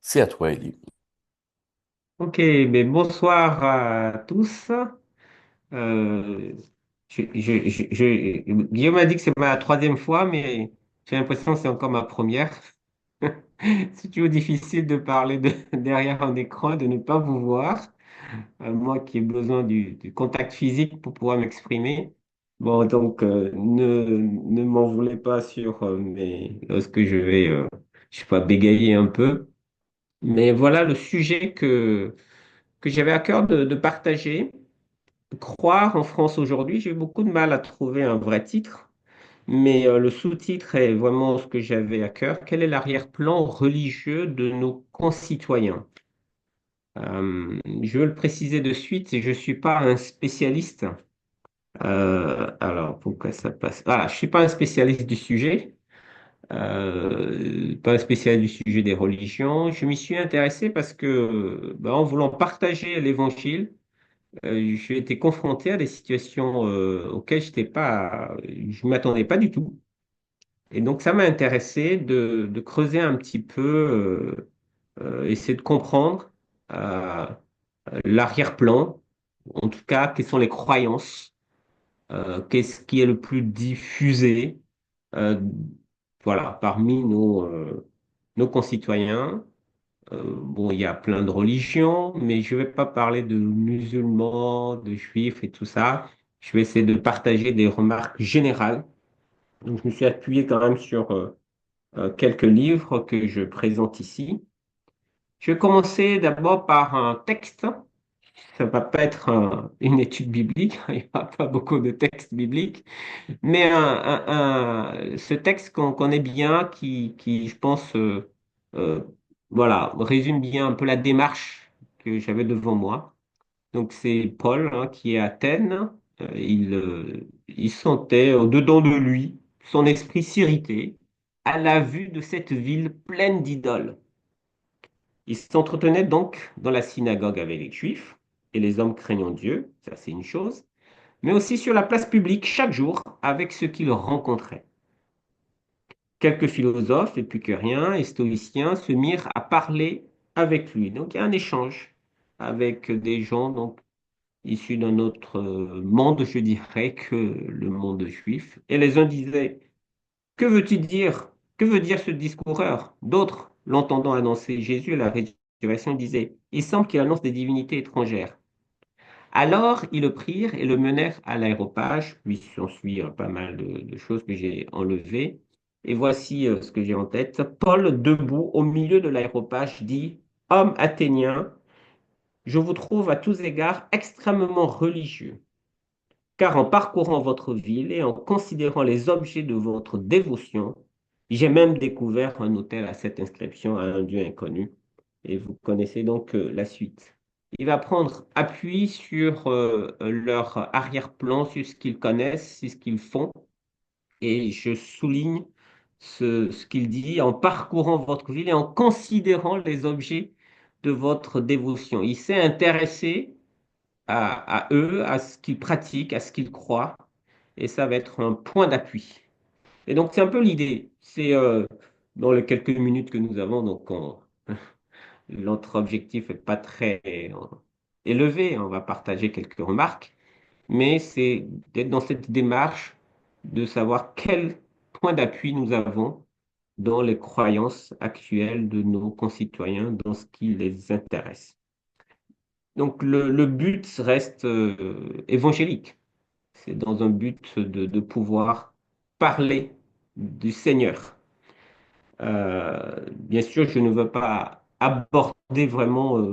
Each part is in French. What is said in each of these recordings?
C'est à toi, Elie. Ok, mais bonsoir à tous. Euh, Guillaume m'a dit que c'est ma troisième fois, mais j'ai l'impression que c'est encore ma première. C'est toujours difficile de parler derrière un écran, de ne pas vous voir. Moi qui ai besoin du contact physique pour pouvoir m'exprimer. Bon, donc ne m'en voulez pas sur lorsque je sais pas, bégayer un peu. Mais voilà le sujet que j'avais à cœur de partager. Croire en France aujourd'hui, j'ai eu beaucoup de mal à trouver un vrai titre, mais le sous-titre est vraiment ce que j'avais à cœur. Quel est l'arrière-plan religieux de nos concitoyens? Je veux le préciser de suite, je ne suis pas un spécialiste. Alors, pourquoi ça passe? Voilà, je ne suis pas un spécialiste du sujet, pas un spécialiste du sujet des religions. Je m'y suis intéressé parce que, en voulant partager l'évangile, j'ai été confronté à des situations auxquelles je ne m'attendais pas du tout. Et donc, ça m'a intéressé de creuser un petit peu, essayer de comprendre euh, l'arrière-plan, en tout cas, quelles sont les croyances, qu'est-ce qui est le plus diffusé, euh, voilà, parmi nos concitoyens. Bon, il y a plein de religions, mais je ne vais pas parler de musulmans, de juifs et tout ça. Je vais essayer de partager des remarques générales. Donc, je me suis appuyé quand même sur quelques livres que je présente ici. Je vais commencer d'abord par un texte. Ça ne va pas être une étude biblique, il n'y a pas beaucoup de textes bibliques, mais ce texte qu'on connaît bien, qui je pense, euh, voilà, résume bien un peu la démarche que j'avais devant moi. Donc c'est Paul qui est à Athènes. Il sentait au-dedans de lui son esprit s'irriter à la vue de cette ville pleine d'idoles. Il s'entretenait donc dans la synagogue avec les Juifs et les hommes craignant Dieu, ça c'est une chose, mais aussi sur la place publique chaque jour avec ceux qu'il rencontrait. Quelques philosophes, épicuriens et stoïciens se mirent à parler avec lui. Donc il y a un échange avec des gens donc, issus d'un autre monde, je dirais, que le monde juif. Et les uns disaient, que veux-tu dire? Que veut dire ce discoureur? D'autres, l'entendant annoncer Jésus et la résurrection, disaient, il semble qu'il annonce des divinités étrangères. Alors, ils le prirent et le menèrent à l'aéropage, puis s'ensuit pas mal de choses que j'ai enlevées. Et voici ce que j'ai en tête. Paul, debout au milieu de l'aéropage, dit, Homme athénien, je vous trouve à tous égards extrêmement religieux, car en parcourant votre ville et en considérant les objets de votre dévotion, j'ai même découvert un autel à cette inscription à un Dieu inconnu. Et vous connaissez donc la suite. Il va prendre appui sur leur arrière-plan, sur ce qu'ils connaissent, sur ce qu'ils font. Et je souligne ce qu'il dit en parcourant votre ville et en considérant les objets de votre dévotion. Il s'est intéressé à eux, à ce qu'ils pratiquent, à ce qu'ils croient, et ça va être un point d'appui. Et donc, c'est un peu l'idée. C'est dans les quelques minutes que nous avons, notre objectif n'est pas très élevé, on va partager quelques remarques, mais c'est d'être dans cette démarche de savoir quel point d'appui nous avons dans les croyances actuelles de nos concitoyens, dans ce qui les intéresse. Donc, le but reste évangélique. C'est dans un but de pouvoir parler du Seigneur. Bien sûr, je ne veux pas aborder vraiment,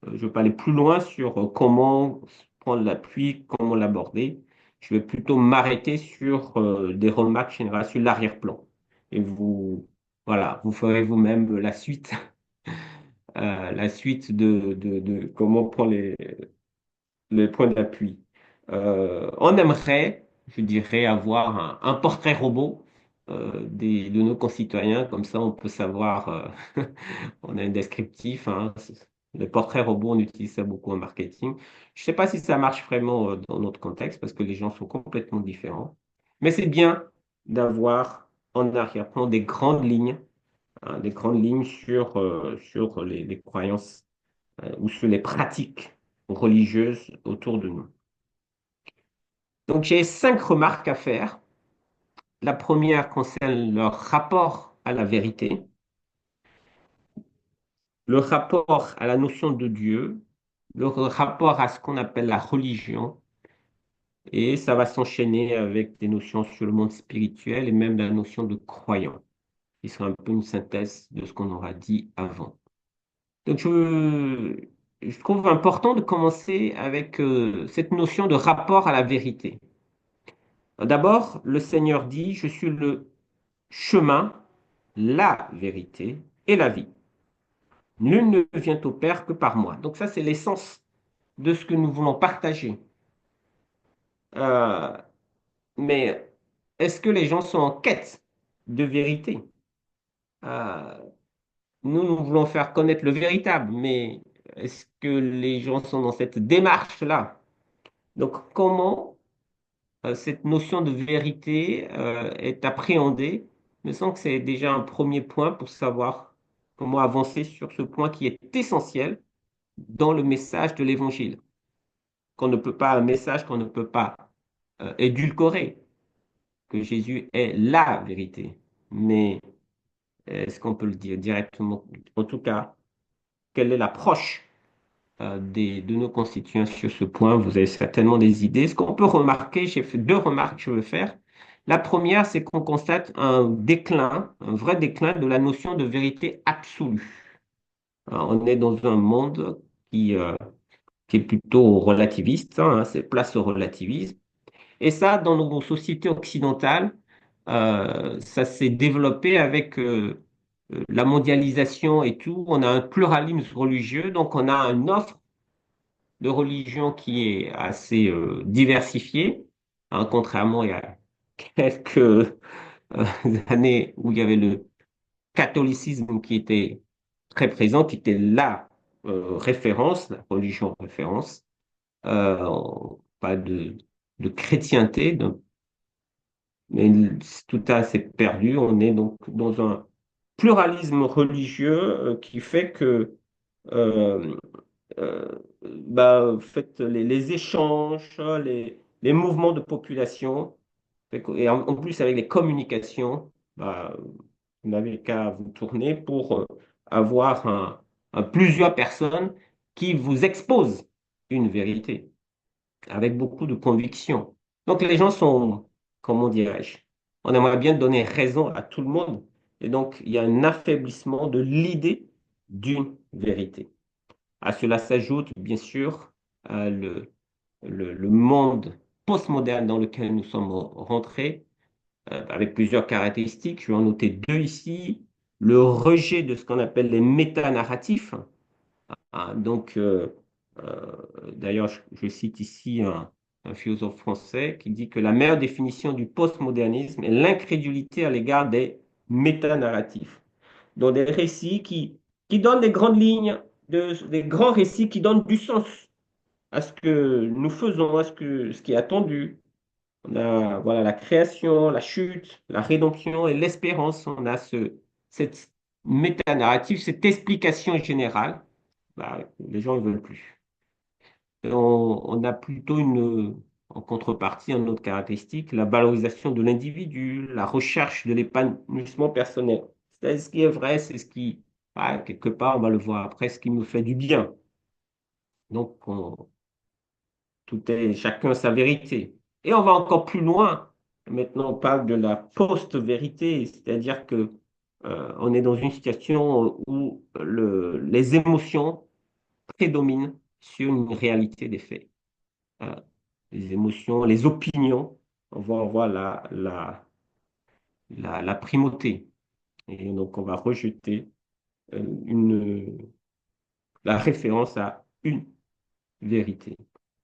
je ne veux pas aller plus loin sur comment prendre l'appui, comment l'aborder. Je vais plutôt m'arrêter sur des remarques générales sur l'arrière-plan. Et vous, voilà, vous ferez vous-même la suite de comment prendre les points d'appui. On aimerait, je dirais, avoir un portrait robot de nos concitoyens, comme ça on peut savoir, on a un descriptif, hein. Le portrait robot, on utilise ça beaucoup en marketing. Je ne sais pas si ça marche vraiment dans notre contexte, parce que les gens sont complètement différents. Mais c'est bien d'avoir en arrière-plan des grandes lignes hein, des grandes lignes sur les croyances ou sur les pratiques religieuses autour de nous. Donc j'ai 5 remarques à faire. La première concerne leur rapport à la vérité, le rapport à la notion de Dieu, le rapport à ce qu'on appelle la religion, et ça va s'enchaîner avec des notions sur le monde spirituel et même la notion de croyant, qui sera un peu une synthèse de ce qu'on aura dit avant. Donc je trouve important de commencer avec cette notion de rapport à la vérité. D'abord, le Seigneur dit, je suis le chemin, la vérité et la vie. Nul ne vient au Père que par moi. Donc ça, c'est l'essence de ce que nous voulons partager. Euh, mais est-ce que les gens sont en quête de vérité? Euh, nous voulons faire connaître le véritable, mais est-ce que les gens sont dans cette démarche-là? Donc comment cette notion de vérité est appréhendée? Il me semble que c'est déjà un premier point pour savoir comment avancer sur ce point qui est essentiel dans le message de l'Évangile. Qu'on ne peut pas, un message qu'on ne peut pas édulcorer, que Jésus est la vérité. Mais est-ce qu'on peut le dire directement? En tout cas, quelle est l'approche de nos constituants sur ce point? Vous avez certainement des idées. Ce qu'on peut remarquer, j'ai fait 2 remarques que je veux faire. La première, c'est qu'on constate un déclin, un vrai déclin de la notion de vérité absolue. Alors, on est dans un monde qui est plutôt relativiste, hein, c'est place au relativisme. Et ça, dans nos sociétés occidentales, ça s'est développé avec la mondialisation et tout. On a un pluralisme religieux, donc on a une offre de religion qui est assez diversifiée, hein, contrairement il y a quelques années où il y avait le catholicisme qui était très présent, qui était la référence, la religion référence, pas de chrétienté, mais tout ça s'est perdu. On est donc dans un pluralisme religieux qui fait que euh, euh, en fait, les échanges, les mouvements de population, et en plus avec les communications, vous n'avez qu'à vous tourner pour avoir plusieurs personnes qui vous exposent une vérité avec beaucoup de conviction. Donc les gens sont, comment dirais-je, on aimerait bien donner raison à tout le monde. Et donc il y a un affaiblissement de l'idée d'une vérité. À cela s'ajoute bien sûr le monde postmoderne dans lequel nous sommes rentrés, avec plusieurs caractéristiques. Je vais en noter 2 ici. Le rejet de ce qu'on appelle les métanarratifs. Ah, donc, euh, d'ailleurs, je cite ici un philosophe français qui dit que la meilleure définition du postmodernisme est l'incrédulité à l'égard des métanarratifs. Donc, des récits qui donnent des grandes lignes, des grands récits qui donnent du sens à ce que nous faisons, ce qui est attendu. On a voilà, la création, la chute, la rédemption et l'espérance. On a cette métanarrative, cette explication générale. Les gens ne veulent plus. On a plutôt en contrepartie, une autre caractéristique, la valorisation de l'individu, la recherche de l'épanouissement personnel. C'est ce qui est vrai, c'est ce qui, quelque part, on va le voir après, ce qui nous fait du bien. Donc, tout est chacun sa vérité. Et on va encore plus loin. Maintenant, on parle de la post-vérité, c'est-à-dire que on est dans une situation où les émotions prédominent sur une réalité des faits. Euh, les émotions, les opinions, on va avoir la primauté. Et donc, on va rejeter la référence à une vérité.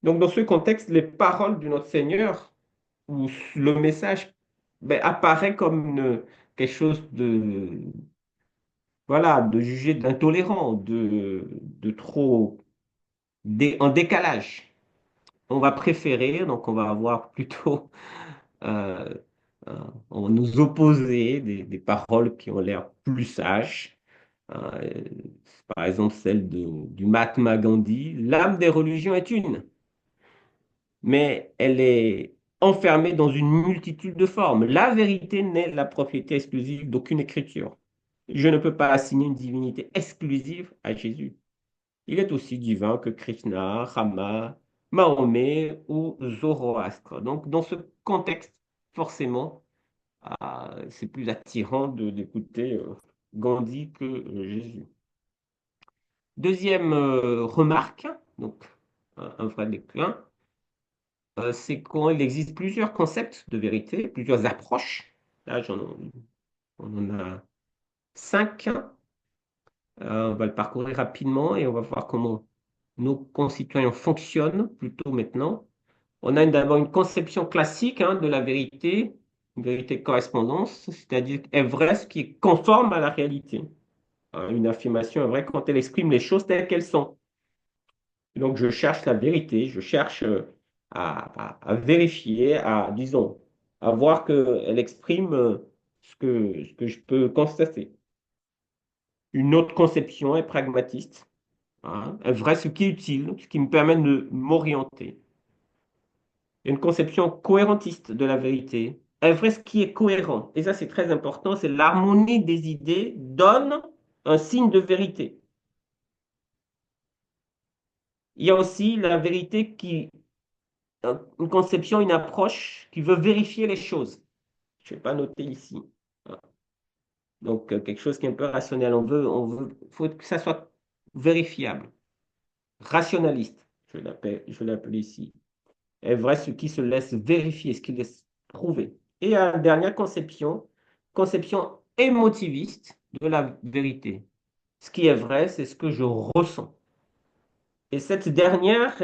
Donc, dans ce contexte, les paroles de notre Seigneur où le message apparaît comme quelque chose voilà, de jugé d'intolérant, de trop en décalage. On va préférer, donc on va avoir plutôt euh, on nous opposait des paroles qui ont l'air plus sages. Euh, Par exemple, celle du Mahatma Gandhi, l'âme des religions est une, mais elle est enfermée dans une multitude de formes. La vérité n'est la propriété exclusive d'aucune écriture. Je ne peux pas assigner une divinité exclusive à Jésus. Il est aussi divin que Krishna, Rama, Mahomet ou Zoroastre. Donc, dans ce contexte, forcément, c'est plus attirant d'écouter Gandhi que Jésus. Deuxième remarque, donc un vrai déclin, c'est qu'il existe plusieurs concepts de vérité, plusieurs approches. Là, on en a cinq. On va le parcourir rapidement et on va voir comment nos concitoyens fonctionnent plutôt maintenant. On a d'abord une conception classique de la vérité, une vérité de correspondance, c'est-à-dire est vrai ce qui est conforme à la réalité. Une affirmation est vraie quand elle exprime les choses telles qu'elles sont. Donc je cherche la vérité, je cherche à vérifier, disons, à voir qu'elle exprime ce que je peux constater. Une autre conception est pragmatiste. Est vrai ce qui est utile, ce qui me permet de m'orienter. Une conception cohérentiste de la vérité. Est vrai ce qui est cohérent. Et ça, c'est très important, c'est l'harmonie des idées donne un signe de vérité. Il y a aussi la vérité une conception, une approche qui veut vérifier les choses. Je ne vais pas noter ici. Donc, quelque chose qui est un peu rationnel. Faut que ça soit vérifiable, rationaliste. Je l'appelle ici. Est vrai ce qui se laisse vérifier, ce qui laisse prouver. Et la dernière conception, conception émotiviste de la vérité. Ce qui est vrai, c'est ce que je ressens. Et cette dernière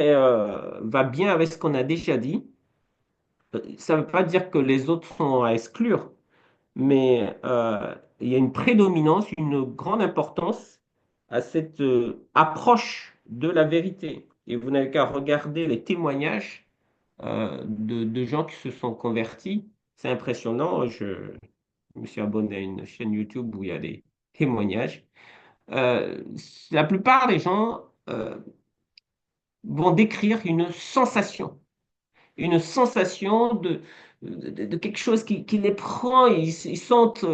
va bien avec ce qu'on a déjà dit. Ça ne veut pas dire que les autres sont à exclure, mais il y a une prédominance, une grande importance à cette approche de la vérité. Et vous n'avez qu'à regarder les témoignages de gens qui se sont convertis. C'est impressionnant. Je me suis abonné à une chaîne YouTube où il y a des témoignages. Euh, la plupart des gens vont décrire une sensation de quelque chose qui les prend. Ils sentent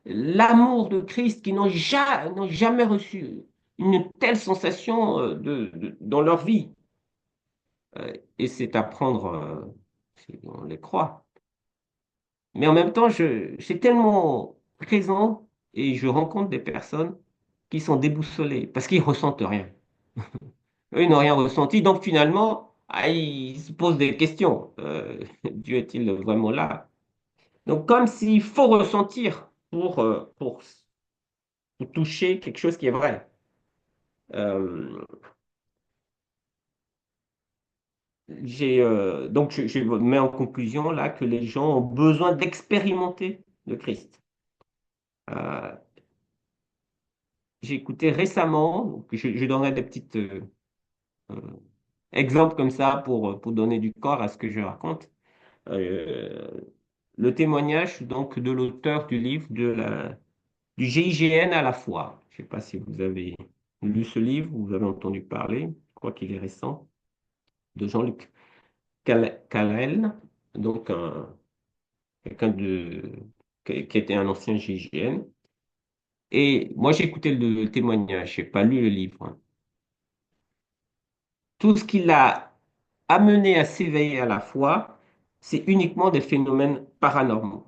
l'amour de Christ qui n'ont jamais reçu une telle sensation dans leur vie. Et c'est à prendre, on les croit. Mais en même temps, c'est tellement présent et je rencontre des personnes qui sont déboussolées parce qu'ils ressentent rien. Eux, ils n'ont rien ressenti. Donc finalement, ils se posent des questions. Dieu est-il vraiment là? Donc comme s'il faut ressentir pour toucher quelque chose qui est vrai. Euh, donc je mets en conclusion là que les gens ont besoin d'expérimenter le Christ. Euh, j'ai écouté récemment, donc je donnerai des petits euh, exemples comme ça pour donner du corps à ce que je raconte. Euh, le témoignage donc de l'auteur du livre du GIGN à la foi. Je ne sais pas si vous avez lu ce livre ou vous avez entendu parler, je crois qu'il est récent, de Jean-Luc Carrel, donc quelqu'un qui était un ancien GIGN. Et moi, j'ai écouté le témoignage, je n'ai pas lu le livre, hein. Tout ce qui l'a amené à s'éveiller à la foi, c'est uniquement des phénomènes paranormaux.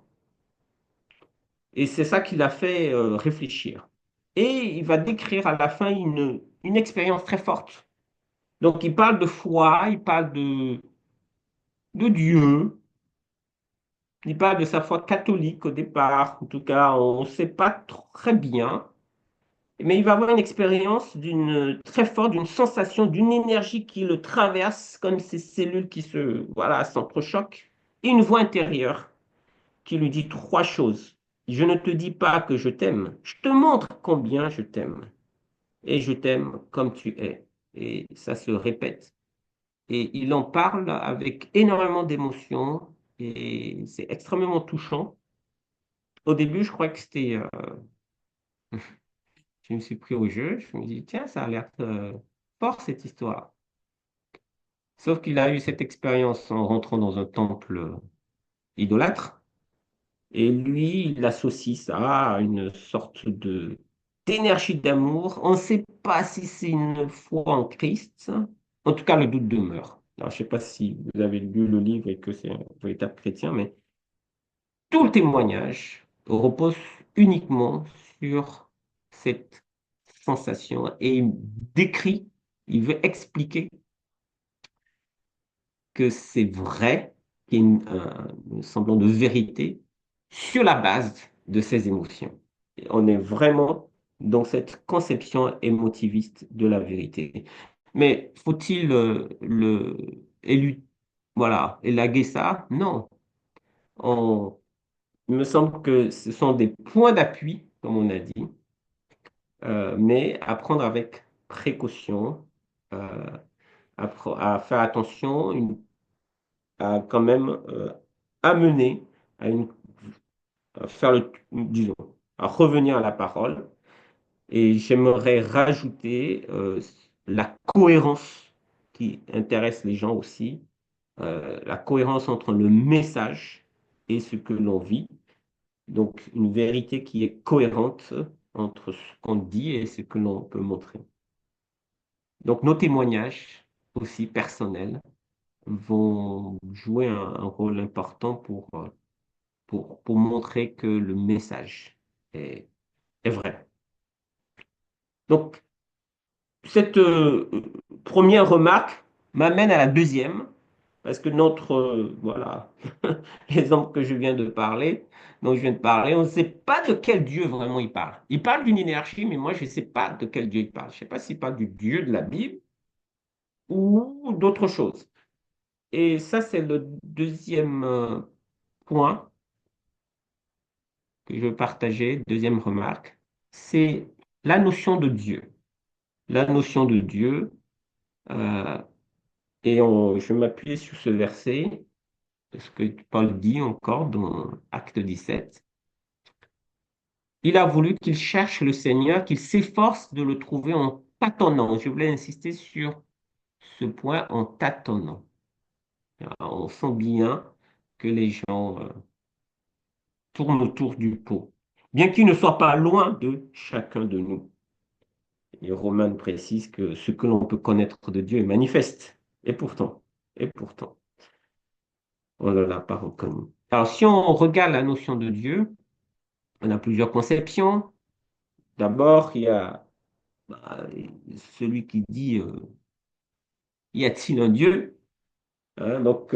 Et c'est ça qui l'a fait réfléchir. Et il va décrire à la fin une expérience très forte. Donc il parle de foi, il parle de Dieu, il parle de sa foi catholique au départ. En tout cas, on ne sait pas très bien. Mais il va avoir une expérience très forte, d'une sensation, d'une énergie qui le traverse, comme ces cellules qui voilà, s'entrechoquent. Et une voix intérieure qui lui dit trois choses. Je ne te dis pas que je t'aime, je te montre combien je t'aime. Et je t'aime comme tu es. Et ça se répète. Et il en parle avec énormément d'émotion. et c'est extrêmement touchant. Au début, je crois que c'était, je me suis pris au jeu, je me dis, tiens, ça a l'air fort cette histoire. Sauf qu'il a eu cette expérience en rentrant dans un temple idolâtre, et lui, il associe ça à une sorte de d'énergie d'amour. On ne sait pas si c'est une foi en Christ. En tout cas, le doute demeure. Alors, je ne sais pas si vous avez lu le livre et que c'est un véritable chrétien, mais tout le témoignage repose uniquement sur cette sensation et il décrit, il veut expliquer que c'est vrai, qu'il y a un semblant de vérité sur la base de ces émotions. Et on est vraiment dans cette conception émotiviste de la vérité. Mais faut-il voilà, élaguer ça? Non. On, il me semble que ce sont des points d'appui, comme on a dit, mais à prendre avec précaution, euh, à faire attention, à quand même amener à, à faire disons, à revenir à la parole. Et j'aimerais rajouter la cohérence qui intéresse les gens aussi, la cohérence entre le message et ce que l'on vit. Donc, une vérité qui est cohérente entre ce qu'on dit et ce que l'on peut montrer. Donc, nos témoignages, aussi personnels, vont jouer un rôle important pour montrer que le message est, est vrai. Donc, cette première remarque m'amène à la deuxième, parce que notre, voilà, l'exemple que je viens de parler, dont je viens de parler, on ne sait pas de quel Dieu vraiment il parle. Il parle d'une énergie, mais moi, je ne sais pas de quel Dieu il parle. Je ne sais pas s'il parle du Dieu de la Bible ou d'autre chose. Et ça, c'est le deuxième point que je veux partager, deuxième remarque, c'est la notion de Dieu. La notion de Dieu, euh, je m'appuie sur ce verset, ce que Paul dit encore dans Acte 17. Il a voulu qu'il cherche le Seigneur, qu'il s'efforce de le trouver en tâtonnant. Je voulais insister sur ce point en tâtonnant. On sent bien que les gens tournent autour du pot, bien qu'ils ne soient pas loin de chacun de nous. Et Romain précise que ce que l'on peut connaître de Dieu est manifeste. Et pourtant, on ne l'a pas reconnu. Alors, si on regarde la notion de Dieu, on a plusieurs conceptions. D'abord, il y a bah, celui qui dit y a-t-il un Dieu? Hein, donc,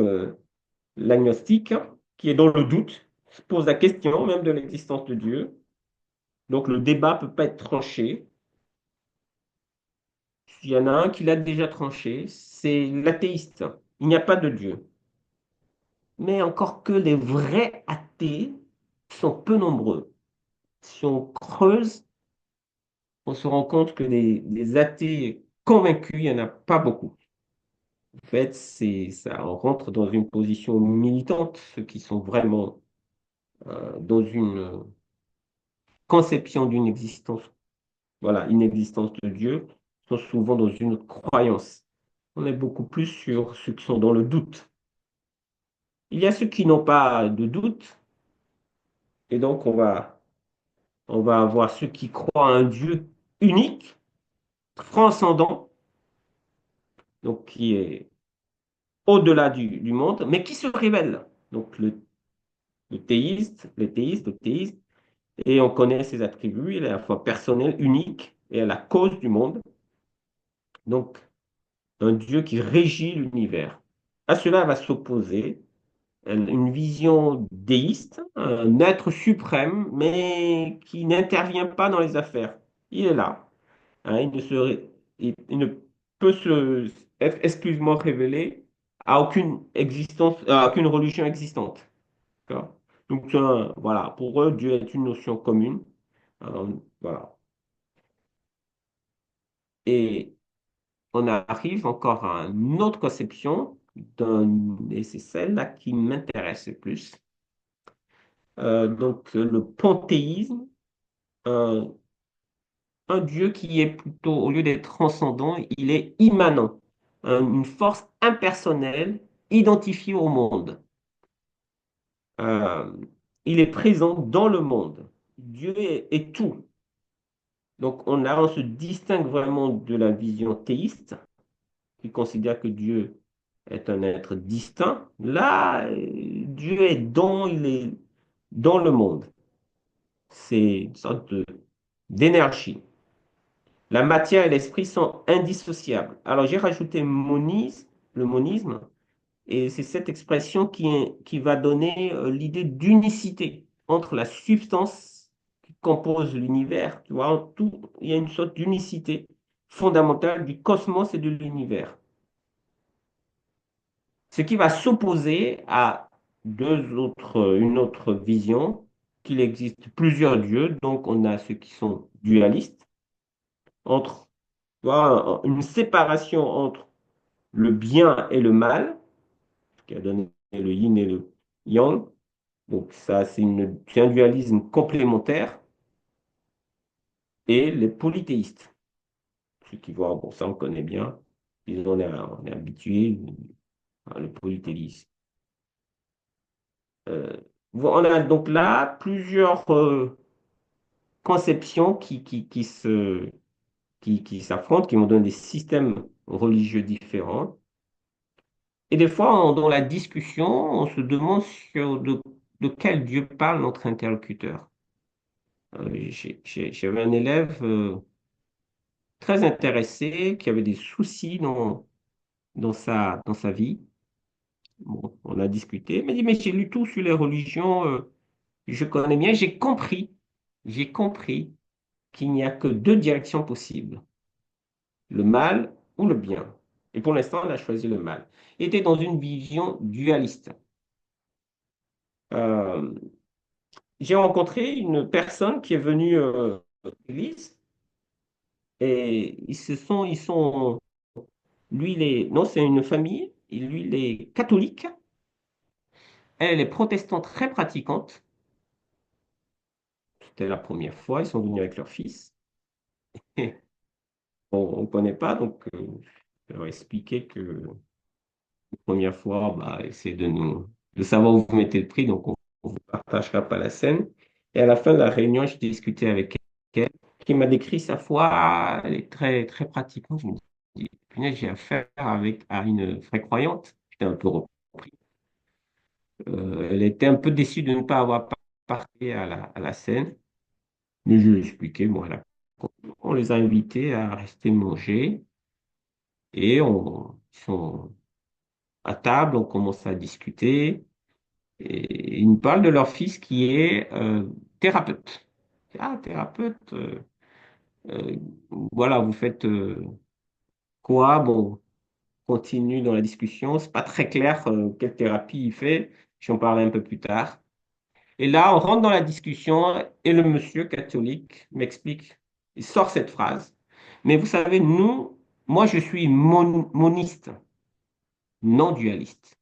l'agnostique, hein, qui est dans le doute, se pose la question même de l'existence de Dieu. Donc, le débat ne peut pas être tranché. Il y en a un qui l'a déjà tranché, c'est l'athéiste. Il n'y a pas de Dieu. Mais encore que les vrais athées sont peu nombreux. Si on creuse, on se rend compte que des athées convaincus, il n'y en a pas beaucoup. En fait, ça, on rentre dans une position militante, ceux qui sont vraiment dans une conception d'une existence, voilà, une existence de Dieu, sont souvent dans une croyance. On est beaucoup plus sur ceux qui sont dans le doute. Il y a ceux qui n'ont pas de doute, et donc on va avoir ceux qui croient à un Dieu unique, transcendant, donc qui est au-delà du monde, mais qui se révèle. Donc le théiste, et on connaît ses attributs, il est à la fois personnel, unique, et à la cause du monde. Donc, un Dieu qui régit l'univers. À cela va s'opposer une vision déiste, un être suprême, mais qui n'intervient pas dans les affaires. Il est là. Hein, il ne peut se être exclusivement révélé à aucune existence, à aucune religion existante. D'accord. Donc, voilà, pour eux, Dieu est une notion commune. Voilà. Et on arrive encore à une autre conception. et c'est celle-là qui m'intéresse le plus. Donc, le panthéisme, un, un Dieu qui est plutôt, au lieu d'être transcendant, il est immanent, une force impersonnelle identifiée au monde. Euh, il est présent dans le monde. Dieu est tout. Donc, on se distingue vraiment de la vision théiste qui considère que Dieu est un être distinct. Là, Dieu est il est dans le monde. C'est une sorte d'énergie. La matière et l'esprit sont indissociables. Alors, j'ai rajouté le monisme, et c'est cette expression qui va donner l'idée d'unicité entre la substance qui compose l'univers. Tu vois, en tout, il y a une sorte d'unicité fondamentale du cosmos et de l'univers. Ce qui va s'opposer à une autre vision, qu'il existe plusieurs dieux. Donc, on a ceux qui sont dualistes, entre, tu vois, une séparation entre le bien et le mal, qui a donné le yin et le yang. Donc, ça, c'est un dualisme complémentaire. Et les polythéistes, ceux qui voient, bon, ça, on connaît bien, on est habitué à le polythéisme. Euh, on a donc là plusieurs conceptions qui s'affrontent, qui vont donner des systèmes religieux différents. Et des fois, dans la discussion, on se demande de quel Dieu parle notre interlocuteur. J'avais un élève très intéressé qui avait des soucis dans sa vie. Bon, on a discuté, il m'a dit, mais j'ai lu tout sur les religions, je connais bien, j'ai compris qu'il n'y a que deux directions possibles, le mal ou le bien. Et pour l'instant, on a choisi le mal. Il était dans une vision dualiste. Euh, j'ai rencontré une personne qui est venue à l'église et lui, non, c'est une famille, et lui, il est catholique, elle est protestante très pratiquante. C'était la première fois, ils sont venus avec leur fils. Et on ne connaît pas, donc je leur ai expliqué que la première fois, bah, essayez de savoir où vous mettez le prix, donc on ne vous partagera pas la scène. Et à la fin de la réunion, j'ai discuté avec elle, qui m'a décrit sa foi, ah, elle est très, très pratiquante. Je me dis, punaise, j'ai affaire à une vraie croyante. J'étais un peu repris. Elle était un peu déçue de ne pas avoir participé à la scène, mais je lui ai expliqué, bon, on les a invités à rester manger et ils sont à table, on commence à discuter. Et ils me parlent de leur fils qui est thérapeute. Ah, thérapeute, euh, voilà, vous faites quoi? Bon, continue dans la discussion. C'est pas très clair quelle thérapie il fait. J'en parlerai un peu plus tard. Et là, on rentre dans la discussion et le monsieur catholique m'explique, il sort cette phrase. Mais vous savez, moi, je suis moniste, non dualiste.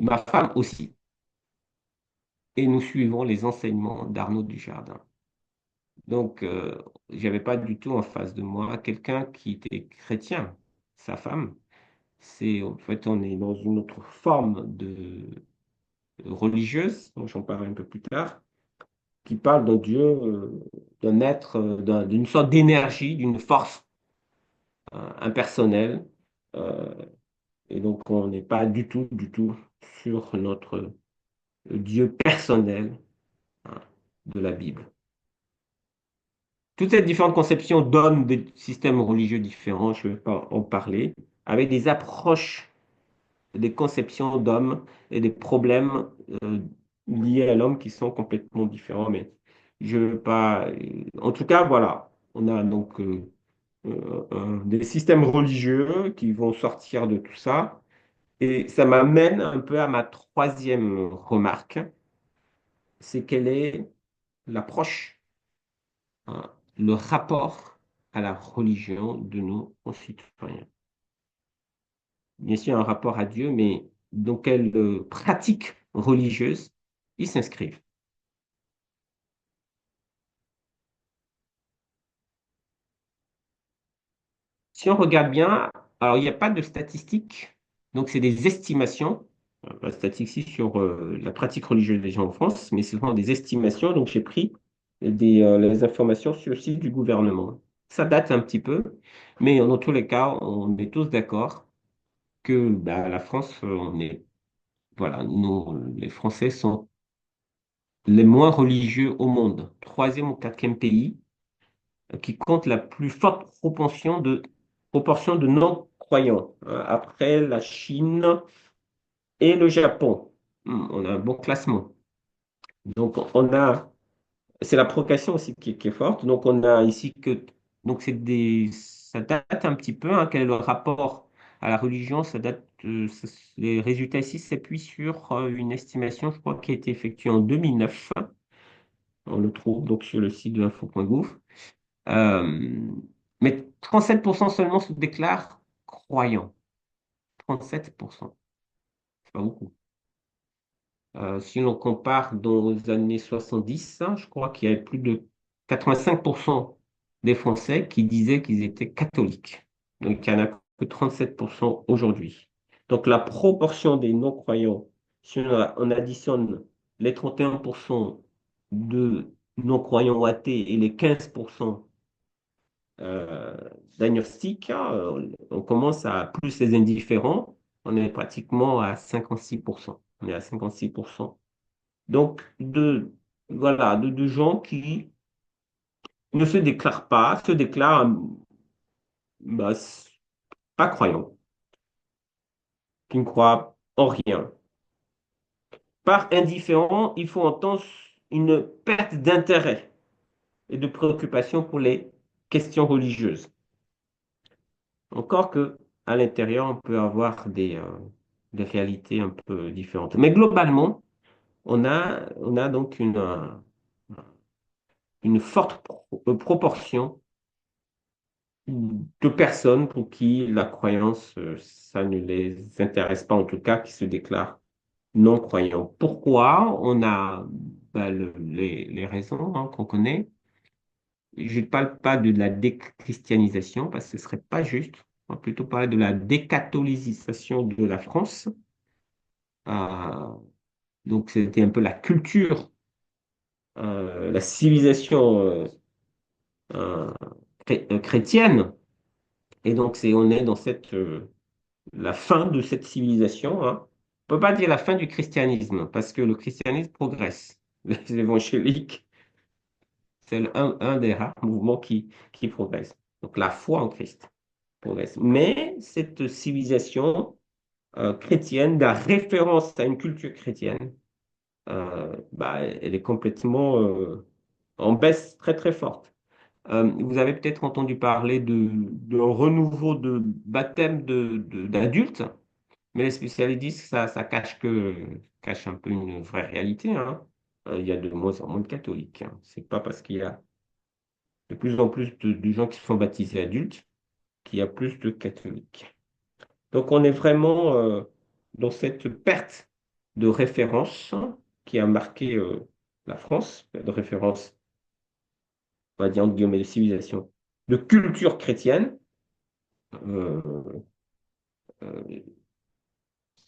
Ma femme aussi. Et nous suivons les enseignements d'Arnaud Dujardin. Donc, j'avais pas du tout en face de moi quelqu'un qui était chrétien, sa femme. En fait, on est dans une autre forme de religieuse, dont j'en parlerai un peu plus tard, qui parle d'un Dieu, d'un être, d'une sorte d'énergie, d'une force impersonnelle. Euh, et donc, on n'est pas du tout sur notre Dieu personnel, hein, de la Bible. Toutes ces différentes conceptions donnent des systèmes religieux différents, je ne vais pas en parler, avec des approches, des conceptions d'hommes et des problèmes liés à l'homme qui sont complètement différents. Mais je ne veux pas. En tout cas, voilà, on a donc des systèmes religieux qui vont sortir de tout ça. Et ça m'amène un peu à ma troisième remarque, c'est quelle est l'approche, hein, le rapport à la religion de nos concitoyens. bien sûr un rapport à Dieu, mais dans quelle pratique religieuse ils s'inscrivent. Si on regarde bien, alors il n'y a pas de statistiques, donc c'est des estimations, pas de statistiques sur la pratique religieuse des gens en France, mais c'est vraiment des estimations, donc j'ai pris les informations sur le site du gouvernement. Ça date un petit peu, mais dans tous les cas, on est tous d'accord que bah, la France, voilà, nous, les Français sont les moins religieux au monde, troisième ou quatrième pays qui compte la plus forte proportion de non-croyants, hein, après la Chine et le Japon. On a un bon classement. Donc, c'est la progression aussi qui est forte. Donc, on a ici donc ça date un petit peu, hein, quel est le rapport à la religion? Ça date, les résultats ici s'appuient sur une estimation, je crois, qui a été effectuée en 2009. On le trouve donc sur le site de info.gouv. Euh, mais 37% seulement se déclarent croyants. 37%, c'est pas beaucoup. Si l'on compare dans les années 70, hein, je crois qu'il y avait plus de 85% des Français qui disaient qu'ils étaient catholiques. Donc, il n'y en a que 37% aujourd'hui. Donc, la proportion des non-croyants, si on additionne les 31% de non-croyants athées et les 15% euh, d'agnostic, hein, on commence à plus les indifférents, on est pratiquement à 56%. On est à 56%. Donc, voilà, de gens qui ne se déclarent pas, se déclarent bah, pas croyants, qui ne croient en rien. Par indifférent, il faut entendre une perte d'intérêt et de préoccupation pour les questions religieuses. Encore que à l'intérieur, on peut avoir des réalités un peu différentes. Mais globalement, on a donc une forte proportion de personnes pour qui la croyance, ça ne les intéresse pas, en tout cas, qui se déclarent non-croyants. Pourquoi? On a bah, les raisons hein, qu'on connaît. Je ne parle pas de la déchristianisation, parce que ce ne serait pas juste. On va plutôt parler de la décatholisation de la France. Euh, donc, c'était un peu la culture, la civilisation euh, chrétienne. Et donc, on est dans la fin de cette civilisation, hein. On ne peut pas dire la fin du christianisme, parce que le christianisme progresse. Les évangéliques, c'est un des rares mouvements qui progresse. Donc, la foi en Christ progresse. Mais cette civilisation chrétienne, la référence à une culture chrétienne, bah, elle est complètement en baisse très très forte. Vous avez peut-être entendu parler de renouveau de baptême d'adultes, mais les spécialistes disent que ça cache un peu une vraie réalité, hein. Il y a de moins en moins de catholiques, hein. C'est pas parce qu'il y a de plus en plus de gens qui se font baptiser adultes qu'il y a plus de catholiques. Donc on est vraiment dans cette perte de référence qui a marqué la France, de référence, on va dire entre guillemets, de civilisation, de culture chrétienne. Euh, euh,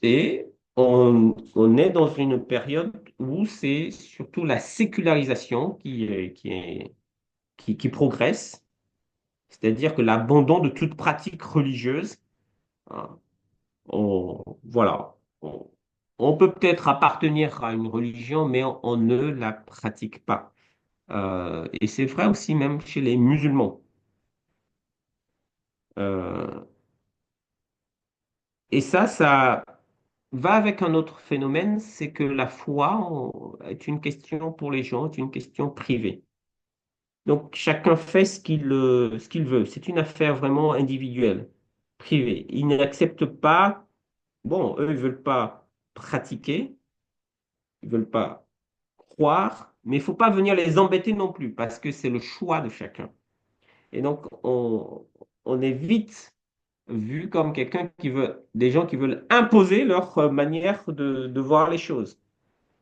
et on est dans une période où c'est surtout la sécularisation qui progresse, c'est-à-dire que l'abandon de toute pratique religieuse, hein, voilà, on peut peut-être appartenir à une religion, mais on ne la pratique pas. Et c'est vrai aussi même chez les musulmans. Euh, et ça va avec un autre phénomène, c'est que la foi est une question pour les gens, est une question privée. Donc chacun fait ce qu'il veut. C'est une affaire vraiment individuelle, privée. Ils n'acceptent pas, bon, eux, ils veulent pas pratiquer, ils veulent pas croire, mais il faut pas venir les embêter non plus, parce que c'est le choix de chacun. Et donc on évite. vu comme quelqu'un qui veut, des gens qui veulent imposer leur manière de voir les choses.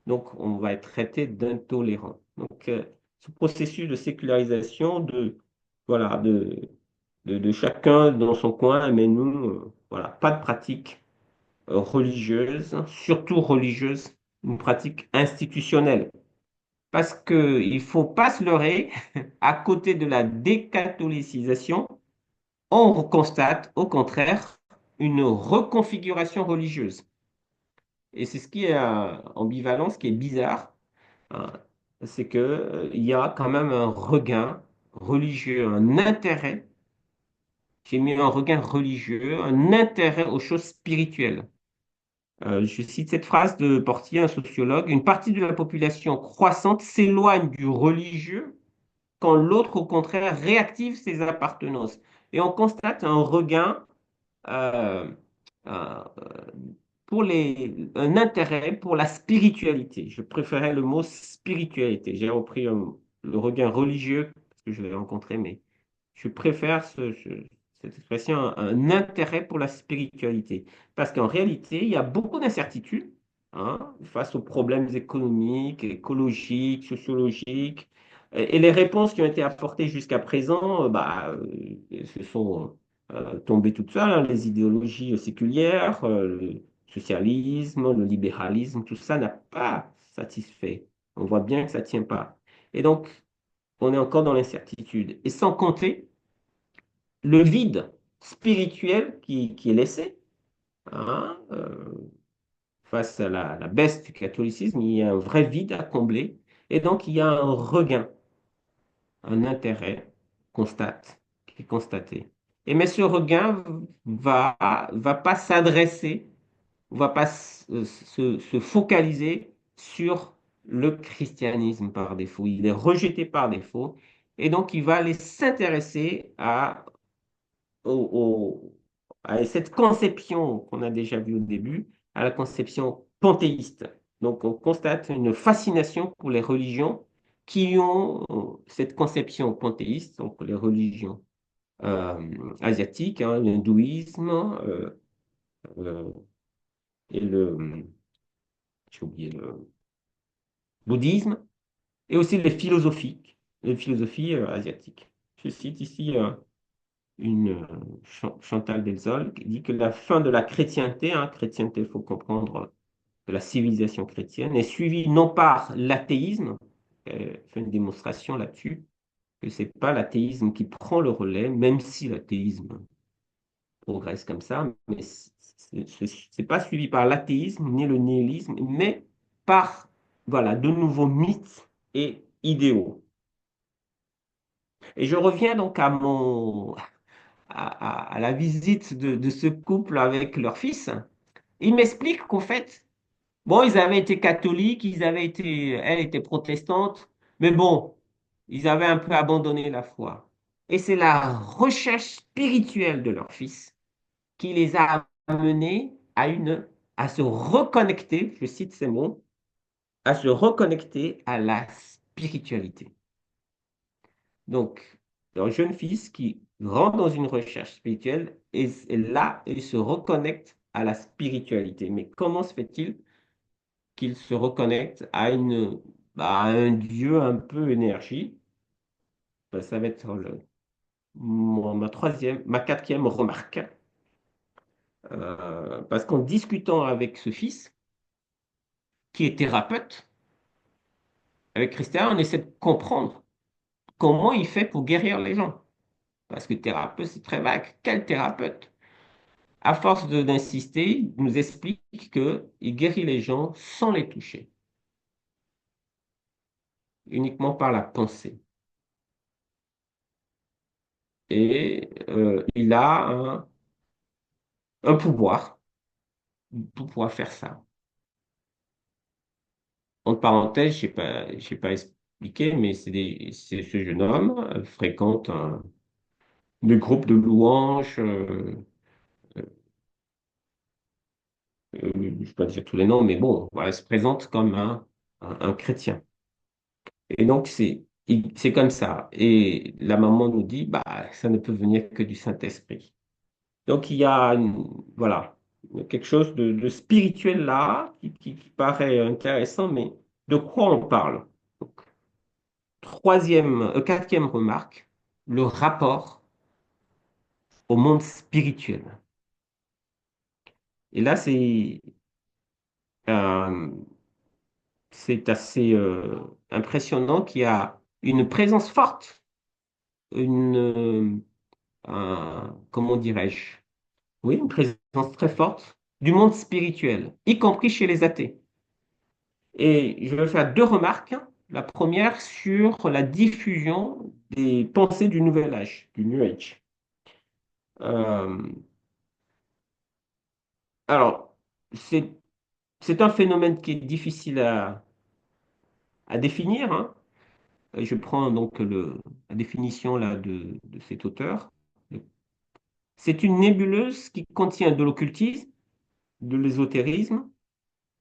Donc, on va être traité d'intolérant. Donc, ce processus de sécularisation, voilà, de chacun dans son coin, mais nous, voilà, pas de pratique religieuse, surtout religieuse, une pratique institutionnelle. Parce qu'il ne faut pas se leurrer, à côté de la décatholicisation, on constate au contraire une reconfiguration religieuse. Et c'est ce qui est ambivalent, ce qui est bizarre, hein, c'est que, il y a quand même un regain religieux, un intérêt, j'ai mis un regain religieux, un intérêt aux choses spirituelles. Je cite cette phrase de Portier, un sociologue, une partie de la population croissante s'éloigne du religieux quand l'autre, au contraire, réactive ses appartenances. Et on constate un regain euh, euh, pour un intérêt pour la spiritualité. Je préférais le mot spiritualité. J'ai repris le regain religieux parce que je l'ai rencontré, mais je préfère cette expression, un intérêt pour la spiritualité. Parce qu'en réalité, il y a beaucoup d'incertitudes, hein, face aux problèmes économiques, écologiques, sociologiques. Et les réponses qui ont été apportées jusqu'à présent, se sont tombées toutes seules, hein. Les idéologies séculières, le socialisme, le libéralisme, tout ça n'a pas satisfait. On voit bien que ça ne tient pas. Et donc, on est encore dans l'incertitude. Et sans compter le vide spirituel qui est laissé, hein, face à la baisse du catholicisme, il y a un vrai vide à combler. Et donc, il y a un regain, un intérêt qui est constaté. Et mais ce regain va pas s'adresser, va pas se focaliser sur le christianisme par défaut. Il est rejeté par défaut. Et donc, il va aller s'intéresser à cette conception qu'on a déjà vue au début, à la conception panthéiste. Donc, on constate une fascination pour les religions qui ont cette conception panthéiste, donc les religions euh, asiatiques, hein, l'hindouisme euh, et j'ai oublié le bouddhisme, et aussi les philosophies asiatiques. Je cite ici une Chantal Delzol qui dit que la fin de la chrétienté, hein, chrétienté, il faut comprendre de la civilisation chrétienne, est suivie non par l'athéisme, elle fait une démonstration là-dessus, que c'est pas l'athéisme qui prend le relais, même si l'athéisme progresse comme ça, mais c'est pas suivi par l'athéisme ni le nihilisme, mais par voilà de nouveaux mythes et idéaux. Et je reviens donc à la visite de ce couple avec leur fils. Il m'explique qu'en fait, bon, ils avaient été catholiques, elle était protestante, mais bon, ils avaient un peu abandonné la foi. Et c'est la recherche spirituelle de leur fils qui les a amenés à se reconnecter, je cite ces mots, à se reconnecter à la spiritualité. Donc, un jeune fils qui rentre dans une recherche spirituelle et là, il se reconnecte à la spiritualité. Mais comment se fait-il qu'il se reconnecte à un Dieu un peu énergie? Ben, ça va être ma quatrième remarque. Parce qu'en discutant avec ce fils, qui est thérapeute, avec Christian, on essaie de comprendre comment il fait pour guérir les gens. Parce que thérapeute, c'est très vague. Quel thérapeute? À force d'insister, il nous explique qu'il guérit les gens sans les toucher, uniquement par la pensée. Et il a un pouvoir pour pouvoir faire ça. En parenthèse, j'ai pas expliqué, mais ce jeune homme fréquente des groupes de louanges, je ne vais pas dire tous les noms, mais bon, voilà, il se présente comme un chrétien. Et donc, c'est comme ça. Et la maman nous dit, bah, ça ne peut venir que du Saint-Esprit. Donc il y a voilà, quelque chose de spirituel là qui paraît intéressant, mais de quoi on parle? Donc, quatrième remarque, le rapport au monde spirituel. Et là, euh, c'est assez impressionnant qu'il y a une présence forte, une, comment dirais-je? Oui, une présence très forte du monde spirituel, y compris chez les athées. Et je vais faire deux remarques. La première sur la diffusion des pensées du Nouvel Âge, du New Age. Euh, alors, c'est, c'est un phénomène qui est difficile à définir, hein. Je prends donc la définition là, de cet auteur. C'est une nébuleuse qui contient de l'occultisme, de l'ésotérisme,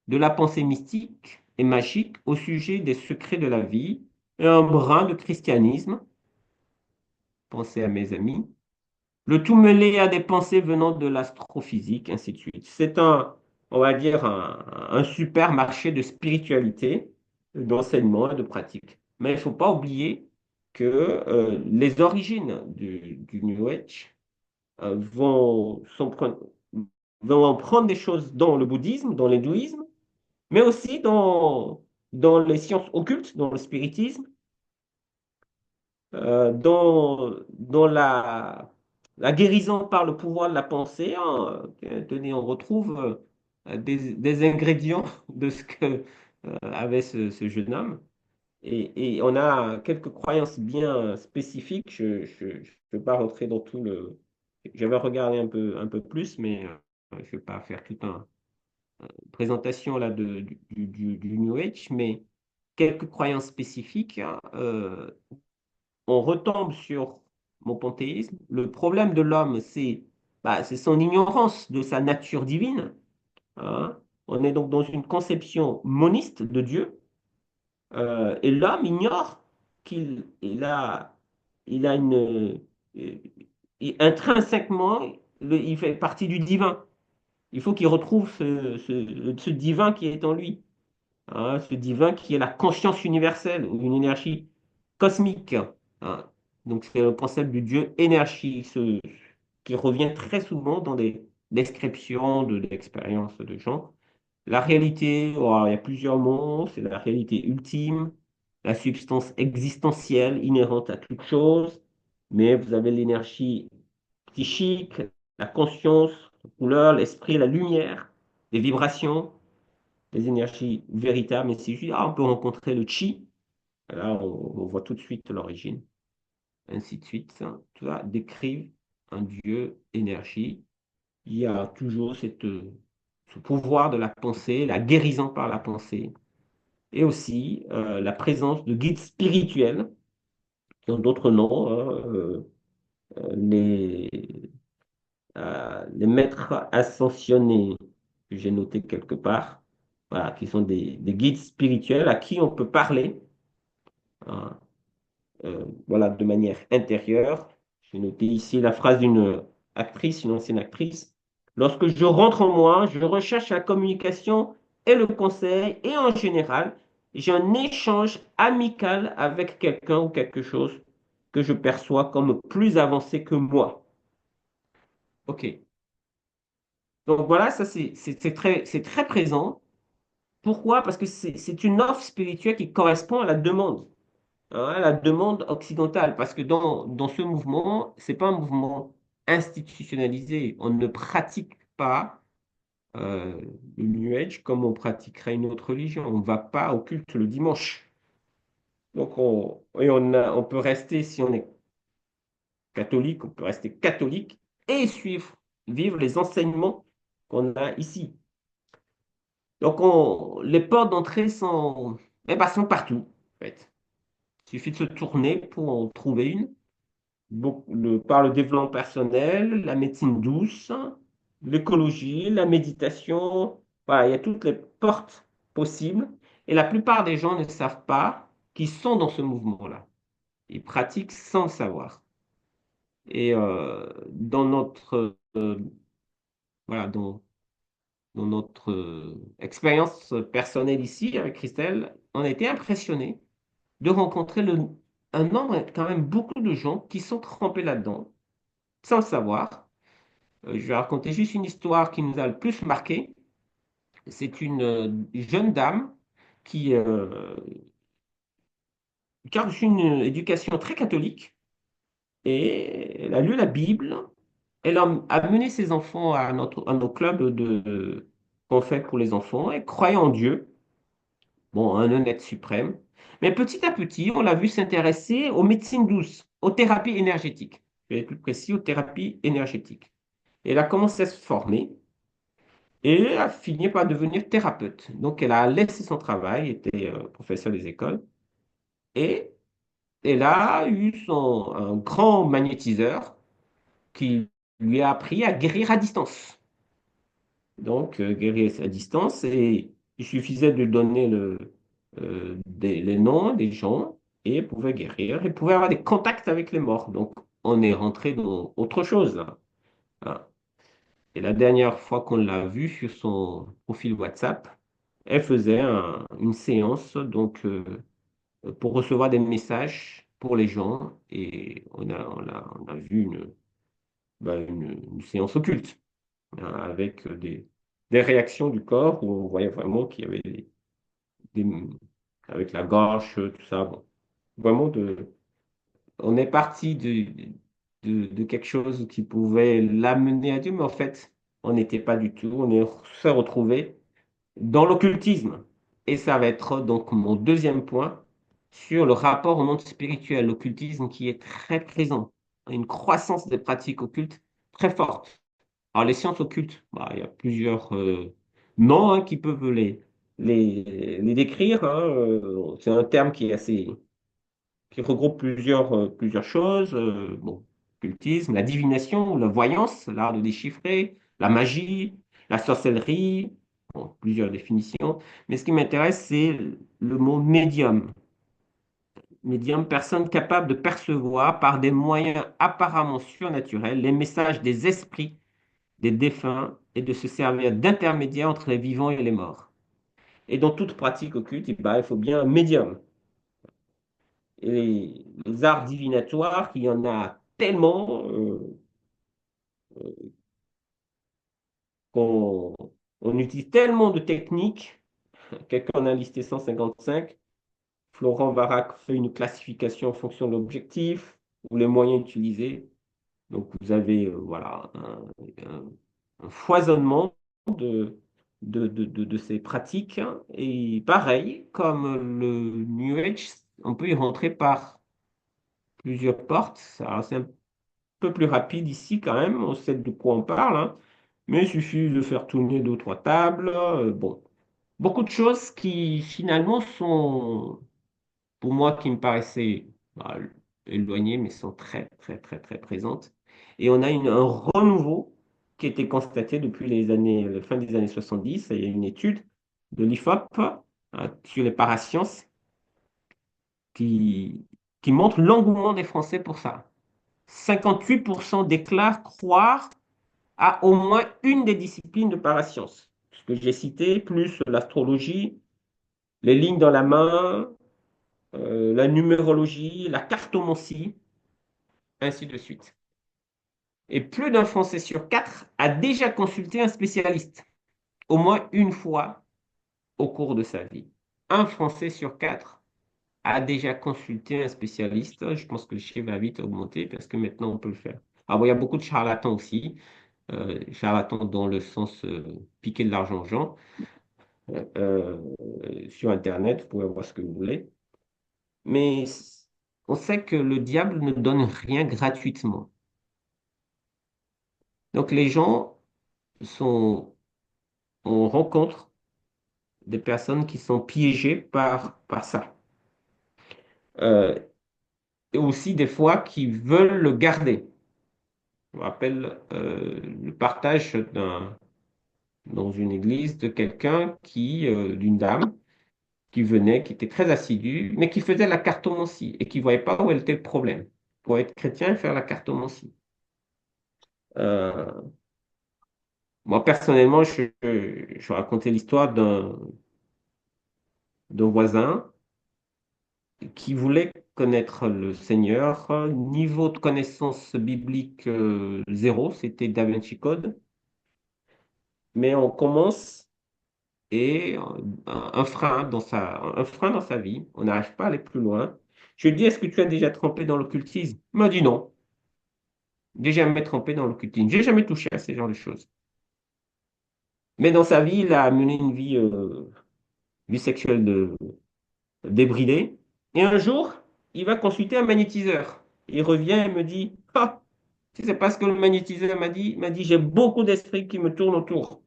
de la pensée mystique et magique au sujet des secrets de la vie, et un brin de christianisme, pensez à mes amis, le tout mêlé à des pensées venant de l'astrophysique, ainsi de suite. C'est on va dire, un supermarché de spiritualité, d'enseignement et de pratique. Mais il ne faut pas oublier que les origines du New Age vont en prendre des choses dans le bouddhisme, dans l'hindouisme, mais aussi dans les sciences occultes, dans le spiritisme, dans la guérison par le pouvoir de la pensée, hein. Tenez, on retrouve des ingrédients de ce que avait ce jeune homme. Et on a quelques croyances bien spécifiques. Je ne vais pas rentrer dans tout le... J'avais regardé un peu plus, mais je ne vais pas faire toute une présentation là du New Age, mais quelques croyances spécifiques, hein. On retombe sur mon panthéisme. Le problème de l'homme, c'est son ignorance de sa nature divine, hein. On est donc dans une conception moniste de Dieu, et l'homme ignore qu'il a euh, intrinsèquement, il fait partie du divin. Il faut qu'il retrouve ce divin qui est en lui, hein, ce divin qui est la conscience universelle ou une énergie cosmique, hein. Donc c'est le concept du Dieu énergie qui revient très souvent dans des descriptions de l'expérience de gens. La réalité, oh, il y a plusieurs mots, c'est la réalité ultime, la substance existentielle inhérente à toute chose, mais vous avez l'énergie psychique, la conscience, la couleur, l'esprit, la lumière, les vibrations, les énergies véritables. Mais si je dis, ah, on peut rencontrer le chi, là, on voit tout de suite l'origine, ainsi de suite, hein. Tout ça décrivent un Dieu énergie. Il y a toujours ce pouvoir de la pensée, la guérison par la pensée, et aussi la présence de guides spirituels, qui ont d'autres noms, hein, les, les maîtres ascensionnés, que j'ai noté quelque part, voilà, qui sont des guides spirituels à qui on peut parler, hein, voilà, de manière intérieure. J'ai noté ici la phrase d'une actrice, une ancienne actrice. Lorsque je rentre en moi, je recherche la communication et le conseil, et en général, j'ai un échange amical avec quelqu'un ou quelque chose que je perçois comme plus avancé que moi. OK. Donc voilà, ça c'est très présent. Pourquoi? Parce que c'est une offre spirituelle qui correspond à la demande, hein, la demande occidentale, parce que dans ce mouvement, c'est pas un mouvement institutionnalisé. On ne pratique pas euh, le New Age comme on pratiquerait une autre religion. On ne va pas au culte le dimanche. Donc on peut rester, si on est catholique, on peut rester catholique et vivre les enseignements qu'on a ici. Donc les portes d'entrée sont partout, en fait. Il suffit de se tourner pour en trouver une. Par le développement personnel, la médecine douce, l'écologie, la méditation. Voilà, il y a toutes les portes possibles. Et la plupart des gens ne savent pas qu'ils sont dans ce mouvement-là. Ils pratiquent sans le savoir. Et dans notre voilà, dans notre expérience personnelle ici avec Christelle, on a été impressionnés de rencontrer un nombre, quand même beaucoup de gens qui sont trempés là-dedans, sans le savoir. Je vais raconter juste une histoire qui nous a le plus marqué. C'est une jeune dame qui a reçu une éducation très catholique et elle a lu la Bible. Elle a mené ses enfants à nos clubs qu'on fait pour les enfants. Elle croyait en Dieu. Bon, un honnête suprême. Mais petit à petit, on l'a vu s'intéresser aux médecines douces, aux thérapies énergétiques. Je vais être plus précis, aux thérapies énergétiques. Et elle a commencé à se former et a fini par devenir thérapeute. Donc, elle a laissé son travail, était professeur des écoles, et elle a eu un grand magnétiseur qui lui a appris à guérir à distance. Donc, guérir à distance, et il suffisait de donner les noms des gens et elle pouvait guérir et pouvait avoir des contacts avec les morts. Donc, on est rentré dans autre chose là. Hein. Et la dernière fois qu'on l'a vue sur son profil WhatsApp, elle faisait une séance pour recevoir des messages pour les gens et on a vu une séance occulte hein, avec des réactions du corps où on voyait vraiment qu'il y avait des- avec la gorge, tout ça. Bon. Vraiment, on est parti de quelque chose qui pouvait l'amener à Dieu, mais en fait, on n'était pas du tout. S'est retrouvé dans l'occultisme. Et ça va être donc mon deuxième point sur le rapport au monde spirituel, l'occultisme qui est très présent, une croissance des pratiques occultes très forte. Alors, les sciences occultes, bah, il y a plusieurs noms hein, qui peuvent les décrire. Hein. C'est un terme qui regroupe plusieurs choses. Bon, occultisme, la divination, ou la voyance, l'art de déchiffrer, la magie, la sorcellerie, bon, plusieurs définitions. Mais ce qui m'intéresse, c'est le mot médium. Médium, personne capable de percevoir par des moyens apparemment surnaturels les messages des esprits des défunts et de se servir d'intermédiaire entre les vivants et les morts. Et dans toute pratique occulte, eh ben, il faut bien un médium. Et les arts divinatoires, il y en a tellement qu'on on utilise tellement de techniques. Quelqu'un en a listé 155. Florent Varac fait une classification en fonction de l'objectif ou les moyens utilisés. Donc vous avez voilà, un foisonnement de, de ces pratiques. Hein. Et pareil, comme le New Age, on peut y rentrer par plusieurs portes. Alors, c'est un peu plus rapide ici quand même, on sait de quoi on parle. Hein. Mais il suffit de faire tourner deux ou trois tables. Bon, beaucoup de choses qui finalement sont pour moi, qui me paraissaient bah, éloignées, mais sont très, très, très, très présentes. Et on a un renouveau qui a été constaté depuis la fin des années 70. Il y a une étude de l'IFOP sur les parasciences qui, qui montre l'engouement des Français pour ça. 58% déclarent croire à au moins une des disciplines de parasciences. Ce que j'ai cité, plus l'astrologie, les lignes dans la main, la numérologie, la cartomancie, ainsi de suite. Et plus d'un Français sur quatre a déjà consulté un spécialiste, au moins une fois au cours de sa vie. Un Français sur quatre a déjà consulté un spécialiste. Je pense que le chiffre va vite augmenter parce que maintenant on peut le faire. Alors, bon, il y a beaucoup de charlatans aussi, charlatans dans le sens piquer de l'argent aux gens. Sur Internet, vous pouvez voir ce que vous voulez. Mais on sait que le diable ne donne rien gratuitement. Donc les gens sont, on rencontre des personnes qui sont piégées par ça. Euh, et aussi des fois qui veulent le garder. Je me rappelle le partage dans une église de quelqu'un d'une dame qui venait, qui était très assidue, mais qui faisait la cartomancie et qui ne voyait pas où était le problème. Pour être chrétien et faire la cartomancie. Moi, personnellement, je racontais l'histoire d'un voisin qui voulait connaître le Seigneur. Niveau de connaissance biblique zéro, c'était Da Vinci Code. Mais on commence et un frein dans sa vie. On n'arrive pas à aller plus loin. Je lui dis, est-ce que tu as déjà trempé dans l'occultisme? Il m'a dit non. J'ai jamais trempé dans l'occultisme. J'ai jamais touché à ce genre de choses. Mais dans sa vie, il a mené une vie sexuelle débridée. Et un jour, il va consulter un magnétiseur. Il revient et me dit, ah, tu sais pas ce que le magnétiseur m'a dit? Il m'a dit, j'ai beaucoup d'esprits qui me tournent autour.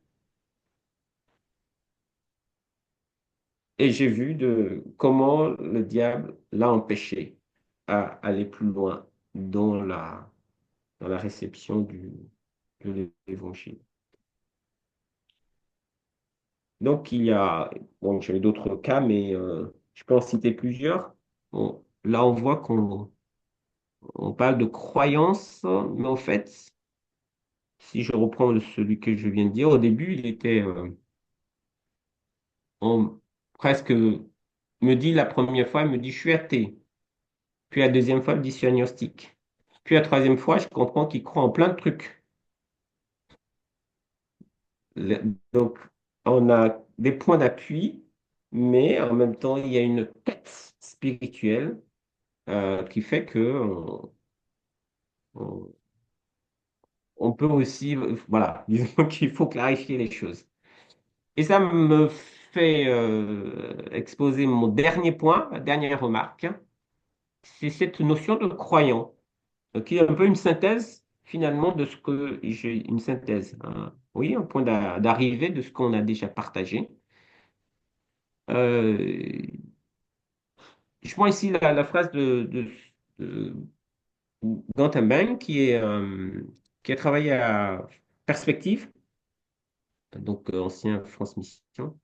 Et j'ai vu de comment le diable l'a empêché à aller plus loin dans la réception de l'évangile. Donc, il y a, bon, j'ai d'autres cas, mais je peux en citer plusieurs. Bon, là, on voit qu'on parle de croyance, mais en fait, si je reprends celui que je viens de dire, au début, il était presque, me dit la première fois, il me dit, je suis athée. Puis la deuxième fois, il me dit, je suis agnostique. Puis la troisième fois, je comprends qu'il croit en plein de trucs. Donc, on a des points d'appui, mais en même temps, il y a une quête spirituelle qui fait que on- on peut aussi, voilà, disons qu'il faut clarifier les choses. Et ça me fait exposer mon dernier point, ma dernière remarque, c'est cette notion de croyant, qui est un peu une synthèse finalement de ce que j'ai, une synthèse, oui, un point d'arrivée de ce qu'on a déjà partagé. Euh, je prends ici la phrase de Gantenbein qui a travaillé à Perspective, donc ancien France Mission.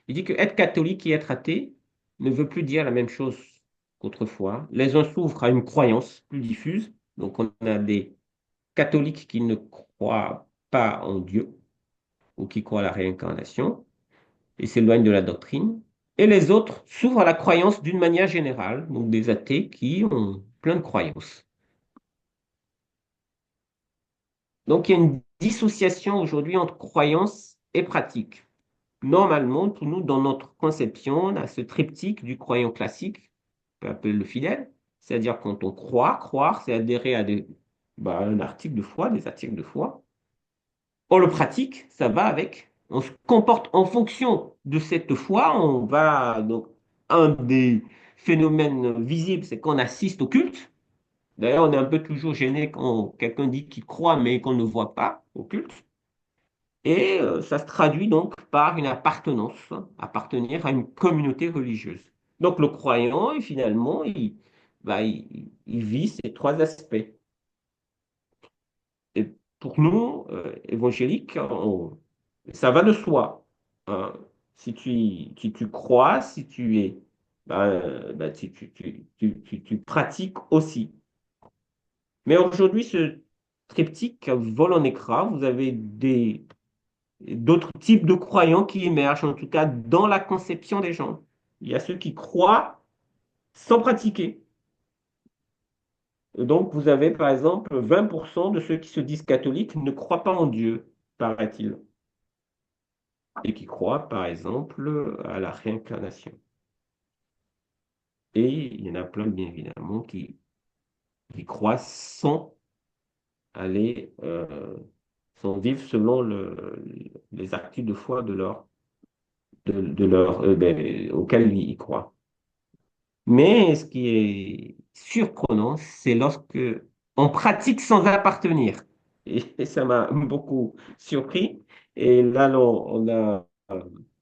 Il dit que être catholique et être athée ne veut plus dire la même chose qu'autrefois. Les uns s'ouvrent à une croyance plus diffuse. Donc on a des catholiques qui ne croient pas en Dieu ou qui croient à la réincarnation et s'éloignent de la doctrine. Et les autres s'ouvrent à la croyance d'une manière générale, donc des athées qui ont plein de croyances. Donc il y a une dissociation aujourd'hui entre croyance et pratique. Normalement, pour nous, dans notre conception, on a ce triptyque du croyant classique, on peut appeler le fidèle, c'est-à-dire quand on croit, croire, c'est adhérer à un article de foi, des articles de foi. On le pratique, ça va avec. On se comporte en fonction de cette foi. On va donc un des phénomènes visibles, c'est qu'on assiste au culte. D'ailleurs, on est un peu toujours gêné quand quelqu'un dit qu'il croit mais qu'on ne voit pas au culte. Et ça se traduit donc par une appartenance, hein, appartenir à une communauté religieuse. Donc le croyant, finalement, il vit ces trois aspects. Et pour nous, évangéliques, ça va de soi, hein. Si tu crois, si tu es, tu pratiques aussi. Mais aujourd'hui, ce triptyque vole en éclats. Vous avez d'autres types de croyants qui émergent, en tout cas dans la conception des gens. Il y a ceux qui croient sans pratiquer. Et donc, vous avez par exemple 20% de ceux qui se disent catholiques ne croient pas en Dieu, paraît-il, et qui croient par exemple à la réincarnation. Et il y en a plein, bien évidemment, qui croient aller, sans vivre selon les actes de foi auxquels ils croient. Mais ce qui est surprenant, c'est lorsque on pratique sans appartenir. Et ça m'a beaucoup surpris. Et là, on a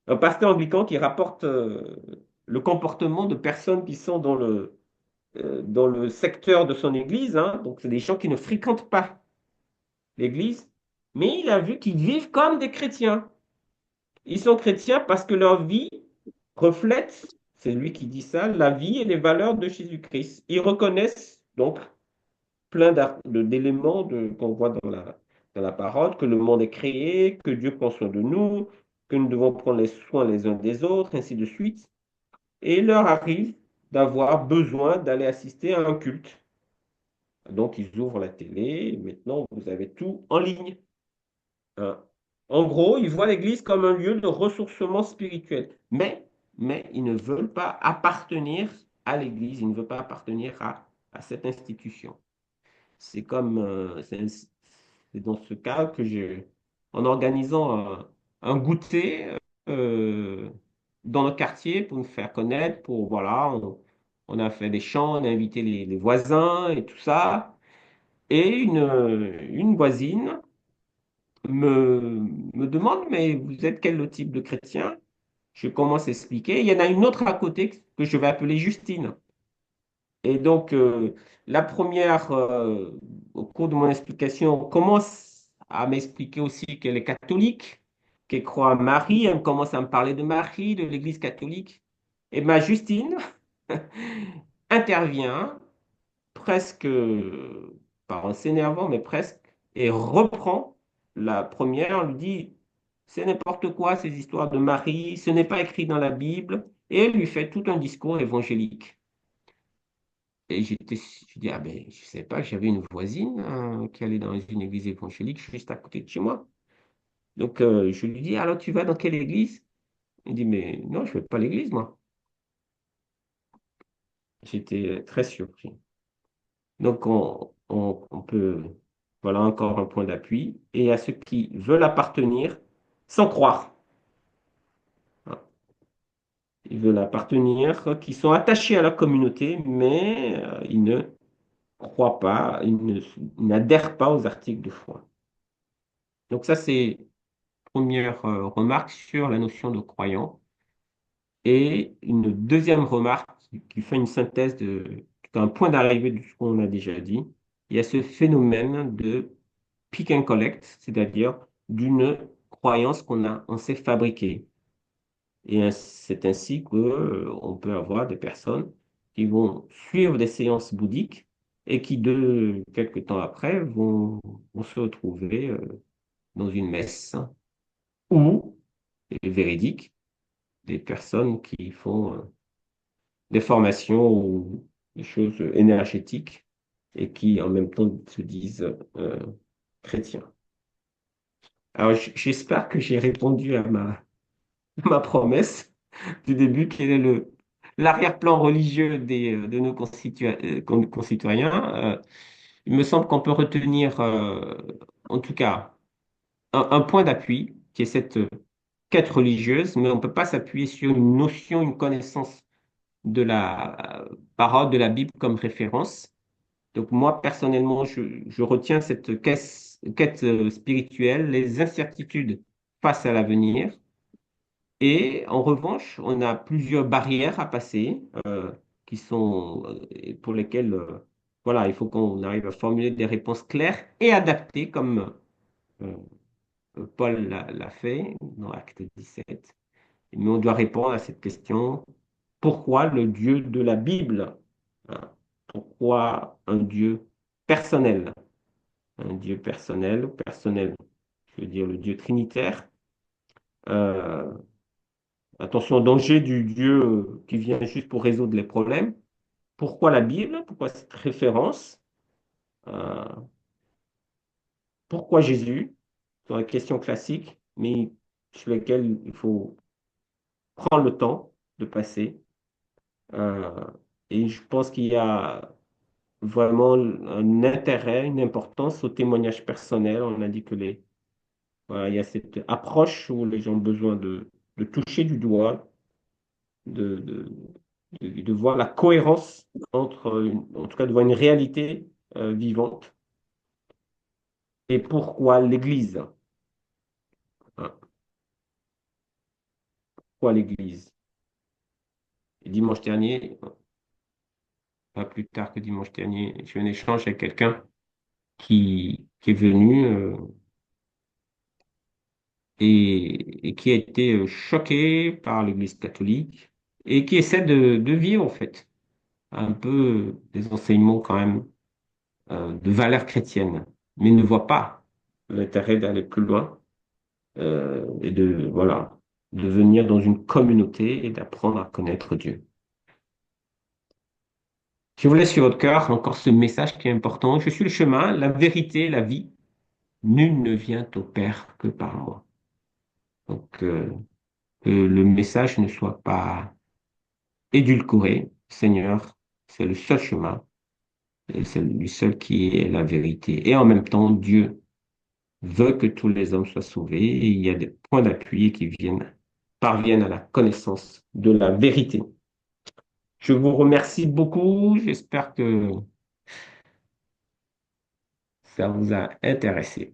un pasteur anglican qui rapporte le comportement de personnes qui sont dans le secteur de son église, hein. Donc, c'est des gens qui ne fréquentent pas l'église, mais il a vu qu'ils vivent comme des chrétiens. Ils sont chrétiens parce que leur vie reflète, c'est lui qui dit ça, la vie et les valeurs de Jésus-Christ. Ils reconnaissent donc plein d'éléments qu'on voit dans la parole, que le monde est créé, que Dieu prend soin de nous, que nous devons prendre les soins les uns des autres, ainsi de suite. Et il leur arrive d'avoir besoin d'aller assister à un culte. Donc, ils ouvrent la télé. Maintenant, vous avez tout en ligne. Hein. En gros, ils voient l'Église comme un lieu de ressourcement spirituel. Mais ils ne veulent pas appartenir à l'Église. Ils ne veulent pas appartenir à cette institution. C'est comme, c'est dans ce cas que en organisant un goûter euh, dans le quartier pour nous faire connaître, voilà, on a fait des chants, on a invité les voisins et tout ça. Et une voisine me demande, mais vous êtes quel type de chrétien? Je commence à expliquer. Il y en a une autre à côté que je vais appeler Justine. Et donc, la première, au cours de mon explication, on commence à m'expliquer aussi qu'elle est catholique, qu'elle croit à Marie. Elle commence à me parler de Marie, de l'Église catholique. Et ma Justine intervient presque, pas en s'énervant, mais presque, et reprend la première, lui dit, c'est n'importe quoi ces histoires de Marie, ce n'est pas écrit dans la Bible, et elle lui fait tout un discours évangélique. Et je dis, ah ben, je ne savais pas que j'avais une voisine qui allait dans une église évangélique juste à côté de chez moi. Donc, je lui dis, alors tu vas dans quelle église? Il dit, mais non, je ne vais pas à l'église, moi. J'étais très surpris. Donc, on peut, voilà encore un point d'appui. Et à ceux qui veulent appartenir sans croire. Hein. Ils veulent appartenir, qui sont attachés à la communauté, mais ils ne croient pas, ils n'adhèrent pas aux articles de foi. Donc ça, c'est première remarque sur la notion de croyant. Et une deuxième remarque qui fait une synthèse d'un point d'arrivée de ce qu'on a déjà dit. Il y a ce phénomène de pick and collect, c'est-à-dire d'une croyance on s'est fabriquée. Et c'est ainsi que, on peut avoir des personnes qui vont suivre des séances bouddhiques et qui, quelques temps après, vont se retrouver dans une messe ou, et véridique, des personnes qui font des formations ou des choses énergétiques et qui en même temps se disent chrétiens. Alors j'espère que j'ai répondu à ma promesse du début, quel est l'arrière-plan religieux de nos concitoyens. Il me semble qu'on peut retenir, en tout cas, un point d'appui, qui est cette quête religieuse, mais on ne peut pas s'appuyer sur une notion, une connaissance de la parole de la Bible comme référence. Donc moi, personnellement, je retiens cette quête spirituelle, les incertitudes face à l'avenir. Et en revanche, on a plusieurs barrières à passer qui sont pour lesquelles voilà, il faut qu'on arrive à formuler des réponses claires et adaptées comme euh, Paul l'a fait dans Acte 17. Mais on doit répondre à cette question, pourquoi le Dieu de la Bible? Hein? Pourquoi un Dieu personnel? Un Dieu personnel, personnel, je veux dire le Dieu trinitaire. Euh, Attention au danger du Dieu qui vient juste pour résoudre les problèmes. Pourquoi la Bible? Pourquoi cette référence? Euh, Pourquoi Jésus? C'est une question classique, mais sur laquelle il faut prendre le temps de passer. Euh, et je pense qu'il y a vraiment un intérêt, une importance au témoignage personnel. On a dit que voilà, il y a cette approche où les gens ont besoin de toucher du doigt, de, de, de voir la cohérence entre, en tout cas, de voir une réalité vivante. Et pourquoi l'Église? Hein? Pourquoi l'Église? Et dimanche dernier, pas plus tard que dimanche dernier, j'ai eu un échange avec quelqu'un qui est venu et qui a été choqué par l'Église catholique et qui essaie de vivre, en fait, un peu des enseignements quand même de valeurs chrétiennes, mais ne voit pas l'intérêt d'aller plus loin et de, voilà, de venir dans une communauté et d'apprendre à connaître Dieu. Je vous laisse sur votre cœur encore ce message qui est important. Je suis le chemin, la vérité, la vie. Nul ne vient au Père que par moi. Donc, que le message ne soit pas édulcoré. Seigneur, c'est le seul chemin, et c'est lui seul qui est la vérité. Et en même temps, Dieu veut que tous les hommes soient sauvés et il y a des points d'appui qui parviennent à la connaissance de la vérité. Je vous remercie beaucoup. J'espère que ça vous a intéressé.